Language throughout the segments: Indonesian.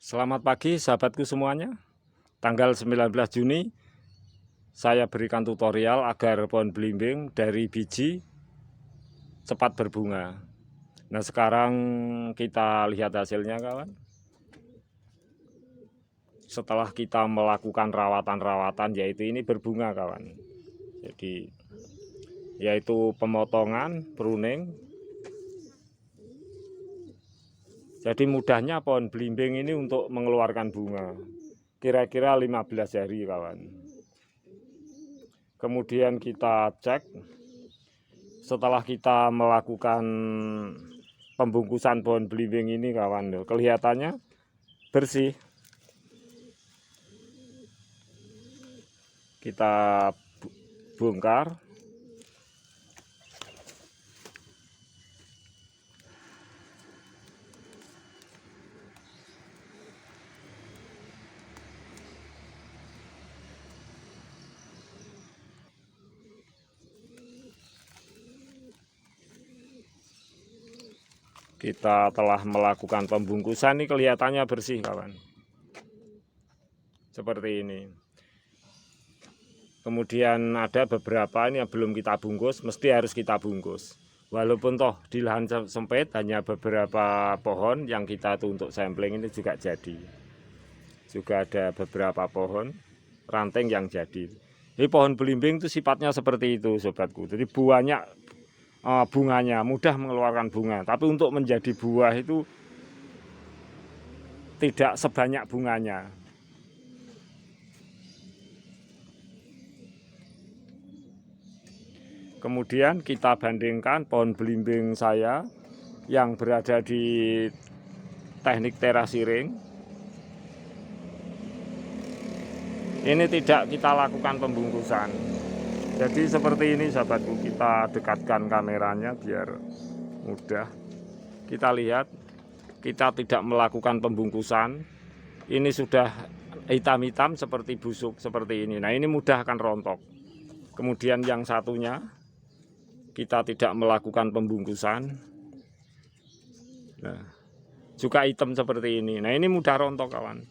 Selamat pagi sahabatku semuanya. Tanggal 19 Juni saya berikan tutorial agar pohon belimbing dari biji cepat berbunga. Nah, sekarang kita lihat hasilnya kawan. Setelah kita melakukan rawatan-rawatan, yaitu ini berbunga kawan. Jadi yaitu pemotongan, pruning. Jadi mudahnya pohon belimbing ini untuk mengeluarkan bunga. Kira-kira 15 hari kawan. Kemudian kita cek setelah kita melakukan pembungkusan pohon belimbing ini kawan, kelihatannya bersih. Kita bongkar. Kita telah melakukan pembungkusan, ini kelihatannya bersih kawan. Seperti ini. Kemudian ada beberapa ini yang belum kita bungkus, mesti harus kita bungkus. Walaupun toh di lahan sempit hanya beberapa pohon yang kita tuh untuk sampling ini juga jadi. Juga ada beberapa pohon ranting yang jadi. Ini pohon belimbing itu sifatnya seperti itu sobatku. Jadi banyak bunganya, mudah mengeluarkan bunga. Tapi untuk menjadi buah itu tidak sebanyak bunganya. Kemudian kita bandingkan pohon belimbing saya yang berada di teknik terasiring. Ini tidak kita lakukan pembungkusan. Jadi seperti ini sahabatku, kita dekatkan kameranya biar mudah. Kita lihat, kita tidak melakukan pembungkusan. Ini sudah hitam-hitam seperti busuk seperti ini. Nah, ini mudah akan rontok. Kemudian yang satunya kita tidak melakukan pembungkusan. Nah, juga hitam seperti ini. Nah, ini mudah rontok kawan.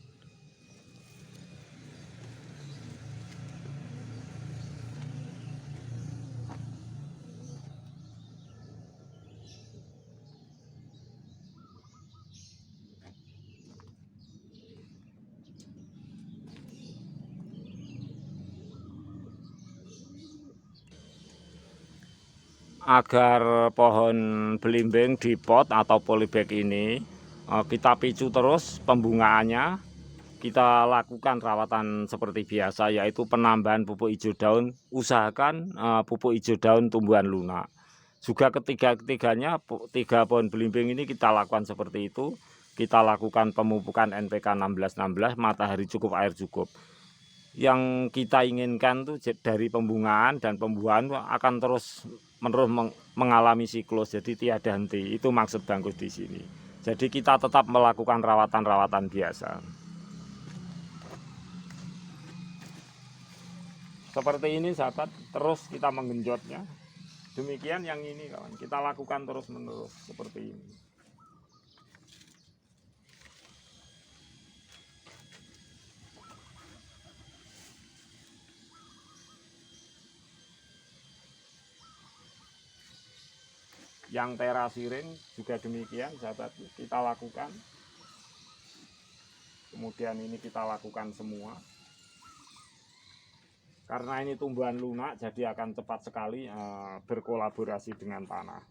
Agar pohon belimbing di pot atau polybag ini kita picu terus pembungaannya, kita lakukan rawatan seperti biasa, yaitu penambahan pupuk hijau daun. Usahakan pupuk hijau daun tumbuhan lunak. Juga ketiga-tiganya, 3 pohon belimbing ini kita lakukan seperti itu. Kita lakukan pemupukan NPK 16-16, matahari cukup, air cukup. Yang kita inginkan tuh dari pembungaan dan pembuahan akan terus menerus mengalami siklus, jadi tiada henti. Itu maksud Bangkus di sini. Jadi kita tetap melakukan rawatan-rawatan biasa. Seperti ini sahabat, terus kita menggenjotnya. Demikian yang ini kawan, kita lakukan terus-menerus seperti ini. Yang terasiring juga demikian sahabat, kita lakukan. Kemudian ini kita lakukan semua. Karena ini tumbuhan lunak, jadi akan cepat sekali berkolaborasi dengan tanah.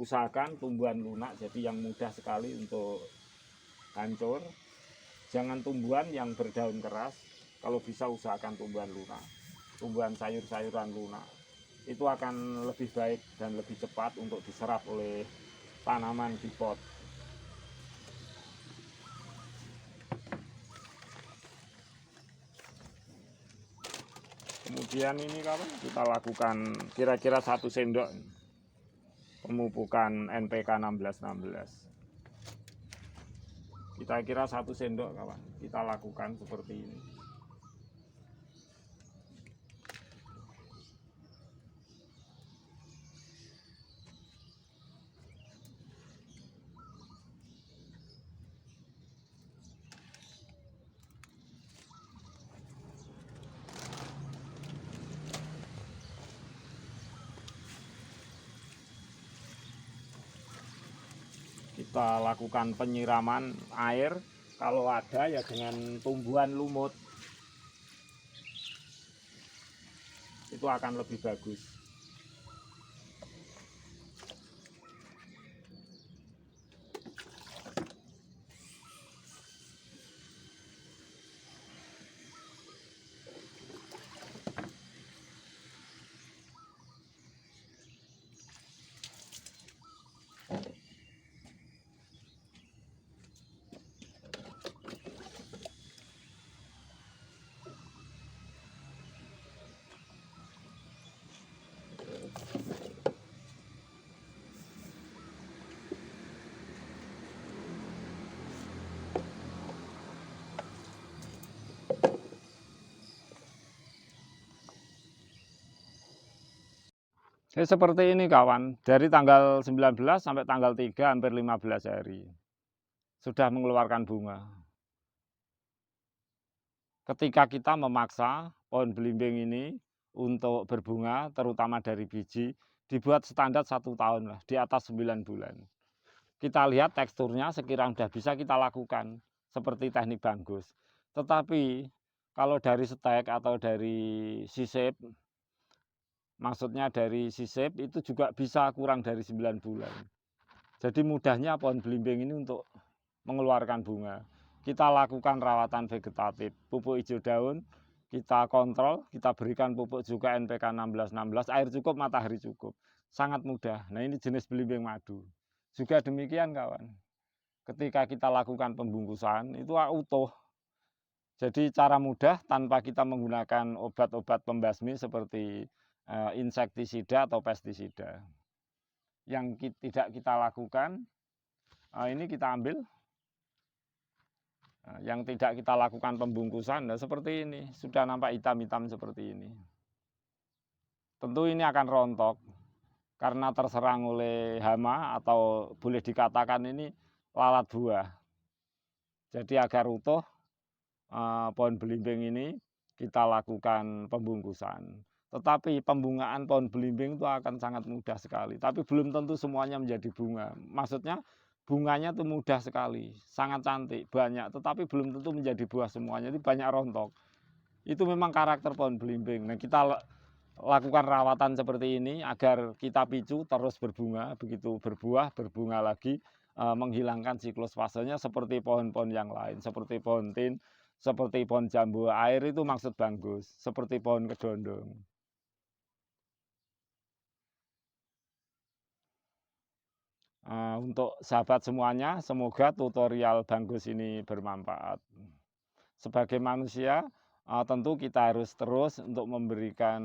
Usahakan tumbuhan lunak, jadi yang mudah sekali untuk hancur. Jangan tumbuhan yang berdaun keras. Kalau bisa usahakan tumbuhan lunak, tumbuhan sayur-sayuran lunak. Itu akan lebih baik dan lebih cepat untuk diserap oleh tanaman di pot. Kemudian ini kawan, kita lakukan kira-kira 1 sendok pemupukan NPK 16-16. Kita kira 1 sendok kawan, kita lakukan seperti ini. kita lakukan penyiraman air, kalau ada ya dengan tumbuhan lumut, itu akan lebih bagus. Seperti ini kawan, dari tanggal 19 sampai tanggal 3 hampir 15 hari sudah mengeluarkan bunga. Ketika kita memaksa pohon belimbing ini untuk berbunga, terutama dari biji, dibuat standar 1 tahun lah, di atas 9 bulan. Kita lihat teksturnya sekiranya sudah bisa kita lakukan, seperti teknik Banggus. Tetapi kalau dari stek atau dari sisip, maksudnya dari sisip itu juga bisa kurang dari 9 bulan. Jadi mudahnya pohon belimbing ini untuk mengeluarkan bunga. Kita lakukan rawatan vegetatif, pupuk hijau daun, kita kontrol, kita berikan pupuk juga NPK 1616, air cukup, matahari cukup. Sangat mudah. Nah ini jenis belimbing madu. Juga demikian kawan, ketika kita lakukan pembungkusan itu utuh. Jadi cara mudah tanpa kita menggunakan obat-obat pembasmi seperti insektisida atau pestisida. Yang tidak kita lakukan, ini kita ambil. Yang tidak kita lakukan pembungkusan, nah seperti ini, sudah nampak hitam-hitam seperti ini. Tentu ini akan rontok, karena terserang oleh hama atau boleh dikatakan ini lalat buah. Jadi agar utuh pohon belimbing ini kita lakukan pembungkusan. Tetapi pembungaan pohon belimbing itu akan sangat mudah sekali. Tapi belum tentu semuanya menjadi bunga. Maksudnya bunganya itu mudah sekali, sangat cantik, banyak. Tetapi belum tentu menjadi buah semuanya, itu banyak rontok. Itu memang karakter pohon belimbing. Nah kita lakukan rawatan seperti ini agar kita picu terus berbunga, begitu berbuah, berbunga lagi, menghilangkan siklus fasenya seperti pohon-pohon yang lain, seperti pohon tin, seperti pohon jambu air itu maksud Banggus, seperti pohon kedondong. Untuk sahabat semuanya, semoga tutorial Banggus ini bermanfaat. Sebagai manusia, tentu kita harus terus untuk memberikan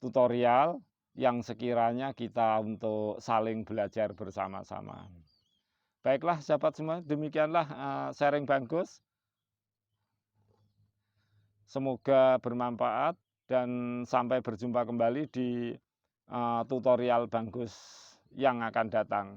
tutorial yang sekiranya kita untuk saling belajar bersama-sama. Baiklah sahabat semua, demikianlah sharing Banggus. Semoga bermanfaat dan sampai berjumpa kembali di tutorial Banggus yang akan datang.